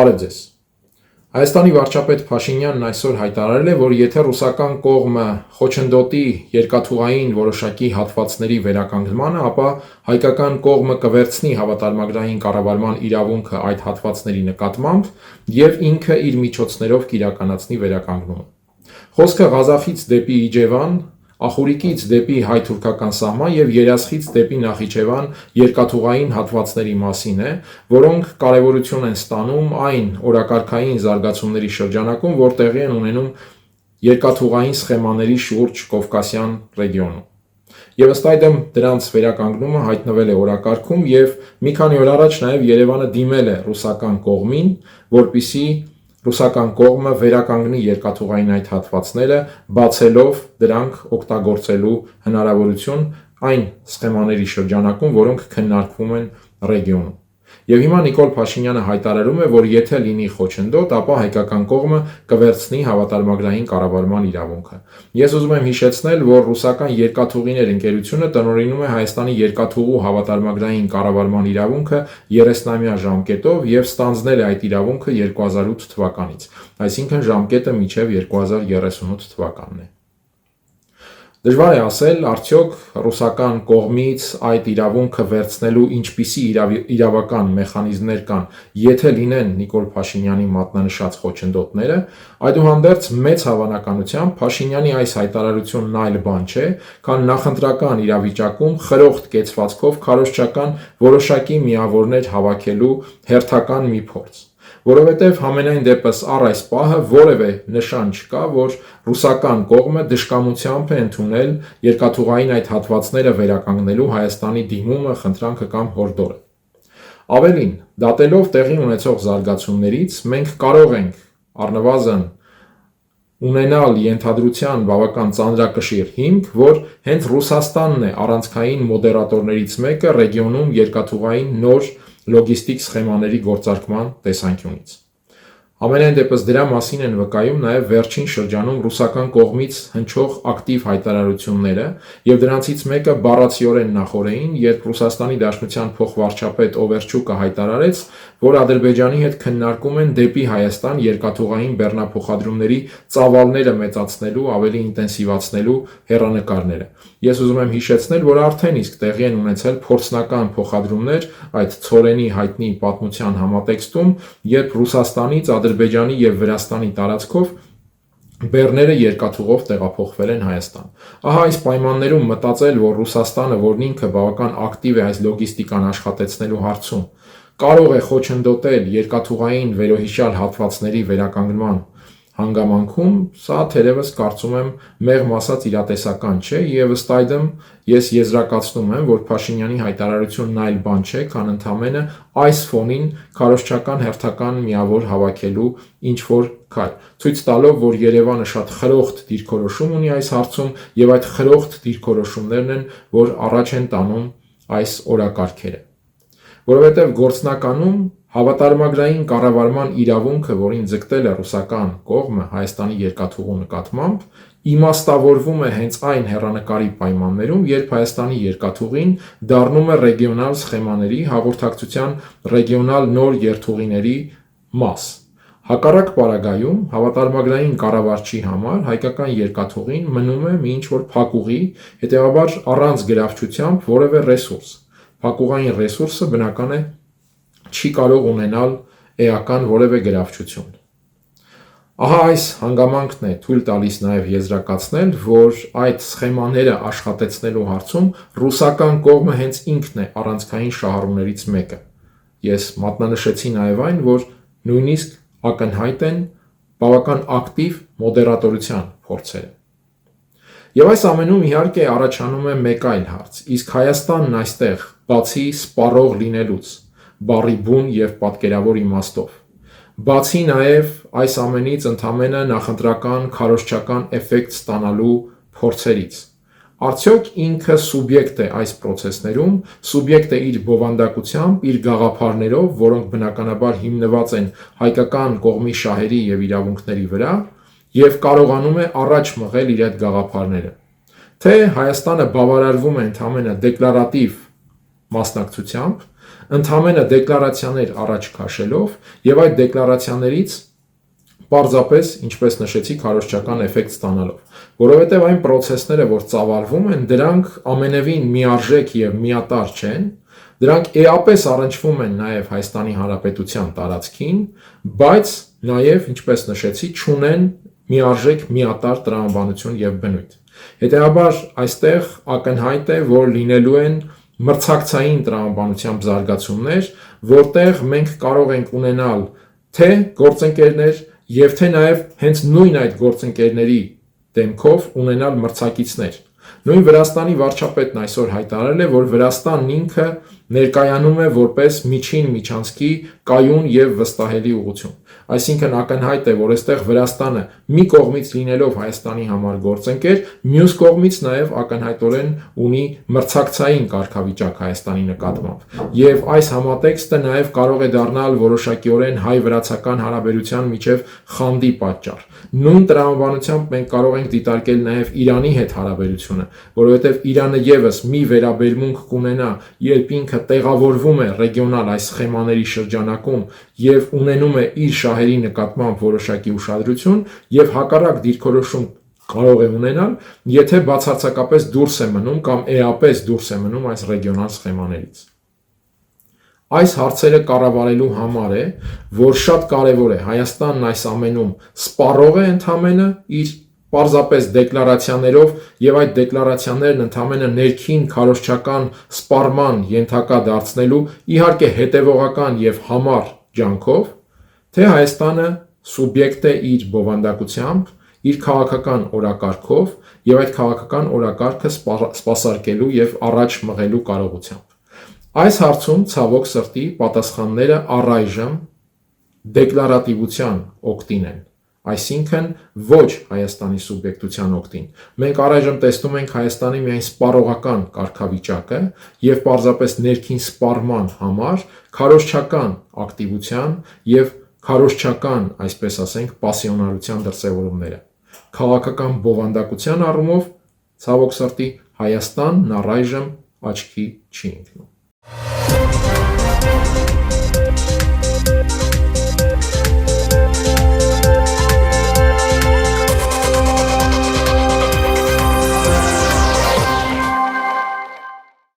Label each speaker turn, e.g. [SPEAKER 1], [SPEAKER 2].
[SPEAKER 1] Բարև ձեզ։ Հայաստանի վարչապետ Փաշինյանն այսօր հայտարարել է, որ եթե ռուսական կողմը խոչընդոտի երկաթուղային որոշակի հատվածների վերականգնմանը, ապա հայկական կողմը կվերցնի հավատարմագրային կառավարման իրավունքը այդ հատվածների նկատմամբ և ինքը իր միջոցներով կիրականացնի վերականգնումը։ Խոսքը Ղազախից դեպի Իջևան, Ախուրիկից դեպի հայ-թուրքական սահման և Երասխից դեպի Նախիջևան երկաթուղային հատվածների մասին է, որոնք կարևորություն են ստանում այն օրակարգային զարգացումների շրջանակում, որ տեղի են ունենում երկաթուղային սխեմաների շուրջ Կովկասյան ռեգիոնում։ Եվ ըստ այդմ դրանց վերականգնումը հայտնվել է օրակարգում և մի քանի օր առաջ նաև Երևանը դիմել է ռուսական կողմին, որպեսզի ռուսական կողմը վերականգնի երկաթուղային այդ հատվածները, բացելով դրանք օգտագործելու հնարավորություն այն սխեմաների շրջանակում, որոնք քննարկվում են ռեգիոնում։ Եվ հիմա Նիկոլ Փաշինյանը հայտարարում է, որ եթե լինի խոչընդոտ, ապա հայկական կողմը կվերցնի հավատարմագրային կառավարման իրավունքը։ Ես ուզում եմ հիշեցնել, որ ռուսական երկաթուղիներ ընկերությունը տնօրինում է Հայաստանի երկաթուղու հավատարմագրային կառավարման իրավունքը 30-ամյա ժամկետով և ստանձնել է այդ իրավունքը 2008 թվականից, այսինքն ժամկետը մինչև 2038 թվականն է։ Դժվար է ասել, արդյոք ռուսական կողմից այդ իրավունքը վերցնելու ինչպիսի իրավական մեխանիզմներ կան, եթե լինեն Նիկոլ Փաշինյանի մատնանշած խոչընդոտները, այդուհանդերձ մեծ հավանականությամբ Փաշինյանի այս հայտարարությունն այլ բան չէ, քան նախընտրական իրավիճակում խրոխտ կեցվածքով քարոզչական որոշակի միավորներ հավաքելու հերթական մի փորձ։ Որովհետև համենայն դեպս առ այս պահը որևէ նշան չկա, որ ռուսական կողմը դժկամությամբ է ընդունել երկաթուղային այդ հատվածները վերականգնելու Հայաստանի դիմումը, խնդրանքը կամ հորդորը։ Ավելին, դատելով տեղի ունեցող զարգացումներից, մենք կարող ենք առնվազն ունենալ ենթադրության բավական ծանրակշիռ հիմք, որ հենց Ռուսաստանն է առանցքային մոդերատորներից մեկը ռեգիոնում երկաթուղային նոր լոգիստիկ սխեմաների գործարկման տեսանկյունից։ Համենայն դեպս դրա մասին են վկայում նաև վերջին շրջանում ռուսական կողմից հնչող ակտիվ հայտարարությունները, և դրանցից մեկը բառացիորեն նախօրեին, երբ Ռուսաստանի Դաշնության փոխվարչապետ Օվերչուկը հայտարարեց, որ Ադրբեջանի հետ քննարկում են դեպի Հայաստան երկաթուղային բեռնափոխադրումների ծավալները մեծացնելու, ավելի ինտենսիվացնելու հեռանկարները։ Ես ուզում եմ հիշեցնել, որ արդեն իսկ տեղի են ունեցել փորձնական փոխադրումներ այդ ցորենի հայտնի պատմության համատեքստում, երբ Ռուսաստանից Ադրբեջանի և Վրաստանի տարածքով բեռները երկաթուղով տեղափոխվել են Հայաստան։ Ահա այս պայմաններում մտածել, որ Ռուսաստանը, որն ինքը բավական ակտիվ է այս լոգիստիկան աշխատեցնելու հարցում, կարող է խոչընդոտել երկաթուղային վերոհիշյալ հատվածների վերականգնման հանգամանքում, սա թերևս կարծում եմ մեղմ ասած իրատեսական չէ, և ըստ այդմ ես եզրակացնում եմ, որ Փաշինյանի հայտարարությունն այլ բան չէ, քան ընդամենը այս ֆոնին քարոզչական հերթական միավոր հավաքելու ինչ-որ քայլ, ցույց տալով, որ Երևանը շատ խրոխտ դիրքորոշում ունի այս հարցում, և այդ խրոխտ դիրքորոշումներն են, որ առաջ են տանում այս օրակարգերը։ Որովհետև գործնականում հավատարմագրային կառավարման իրավունքը, որին ձգտել է ռուսական կողմը Հայաստանի երկաթուղու նկատմամբ, իմաստավորվում է հենց այն հեռանկարի պայմաններում, երբ Հայաստանի երկաթուղին դառնում է ռեգիոնալ սխեմաների հաղորդակցության ռեգիոնալ նոր երթուղիների մաս։ Հակառակ պարագայում հավատարմագրային կառավարչի համար հայկական երկաթուղին մնում է մի ինչ-որ փակուղի, հետևաբար առանց գրավչությամբ որևէ ռեսուրս։ Փակուղային ռեսուրսը բնական է չի կարող ունենալ էական որևէ գրավչություն։ Ահա այս հանգամանքն է թույլ տալիս նաև եզրակացնել, որ այդ սխեմաները աշխատեցնելու հարցում ռուսական կողմը հենց ինքն է առանցքային շահառուներից մեկը։ Ես մատնանշեցի նաև այն, որ նույնիսկ ակնհայտ են բավական ակտիվ մոդերատորության փորձերը։ Եվ այս ամենում իհարկե առաջանում է մեկ այլ հարց, իսկ Հայաստանն այստեղ, բացի սպառող լինելուց, բառի բուն և պատկերավոր իմաստով, բացի նաև այս ամենից ընդամենը նախընտրական քարոզչական էֆեկտ ստանալու փորձերից, արդյոք ինքը սուբյեկտ է այս պրոցեսներում, սուբյեկտ է իր բովանդակությամբ, իր գաղափարներով, որոնք բնականաբար հիմնված են հայկական կողմի շահերի և իրավունքների վրա, և կարողանում է առաջ մղել իր այդ գաղափարները, թե Հայաստանը բավարարվում է ընդամենը դեկլարատիվ մասնակցությամբ, ընդհանրապես դեկլարացիաներ առաջ քաշելով եւ այդ դեկլարացիաներից պարզապես, ինչպես նշեցի, քարոզչական էֆեկտ ստանալով, որովհետև այն process-ները, որ ծավալվում են, դրանք ամենևին միարժեք եւ միատար չեն, դրանք էապես առնչվում են նաեւ Հայաստանի Հանրապետության տարածքին, բայց նաեւ, ինչպես նշեցի, չունեն միարժեք միատար տրամաբանություն եւ բնույթ։ Հետեւաբար այստեղ ակնհայտ է, որ լինելու են մրցակցային տրամաբանությամբ զարգացումներ, որտեղ մենք կարող ենք ունենալ թե գործընկերներ եւ թե նաեւ հենց նույն այդ գործընկերների դեմքով ունենալ մրցակիցներ։ Նույն Վրաստանի վարչապետն այսօր հայտարարել է, որ Վրաստանն ինքը ներկայանում է որպես միջին միջանցքի կայուն եւ վստահելի ուղղություն։ Այսինքն ակնհայտ է, որ այստեղ Վրաստանը մի կողմից լինելով Հայաստանի համար գործընկեր, մյուս կողմից նաեւ ակնհայտորեն ունի մրցակցային կարգավիճակ Հայաստանի նկատմամբ։ Եվ այս համատեքստը նաեւ կարող է դառնալ որոշակիորեն հայ-վրացական հարաբերության միջև խանդի պատճառ։ Նույն տրամաբանությամբ մենք կարող ենք դիտարկել նաեւ Իրանի հետ հարաբերությունը, որովհետեւ Իրանը եւս մի վերաբերմունք կունենա, երբ ինքը տեղավորվում է ռեգիոնալ այս սխեմաների շրջանակում եւ ունենում է իր շահերի նկատմամբ որոշակի ուշադրություն եւ հակառակ դիրքորոշում կարող է ունենալ, եթե բացարձակապես դուրս է մնում կամ էապես դուրս է մնում այս ռեգիոնալ սխեմաներից։ Այս հարցերը կառավարելու համար է, որ շատ կարևոր է Հայաստանն այս ամենում սպառող է ընդհանրապես իր պարզապես դեկլարացիաներով եւ այդ դեկլարացիաներն ընդհանրապես ներքին քարոզչական սպառման ենթակա դարձնելու իհարկե հետեւողական եւ համառ ջանքով, թե Հայաստանը սուբյեկտ է իր բովանդակությամբ, իր քաղաքական օրակարգով եւ այդ քաղաքական օրակարգը սպասարկելու եւ առաջ մղելու կարողությամբ։ Այս հարցում ցավոք սրտի պատասխանները առայժմ դեկլարատիվության օգտին են, այսինքն ոչ Հայաստանի սուբյեկտության օգտին։ Մենք առայժմ տեսնում ենք Հայաստանի միայն սպառողական կարգավիճակը եւ պարզապես ներքին սպառման համար քարոզչական ակտիվության եւ քարոզչական, այսպես ասենք, պասիոնարության դրսևորումները։ Քաղաքական բովանդակության առումով ցավոք սրտի Հայաստանն առայժմ աչքի չի ընկնում։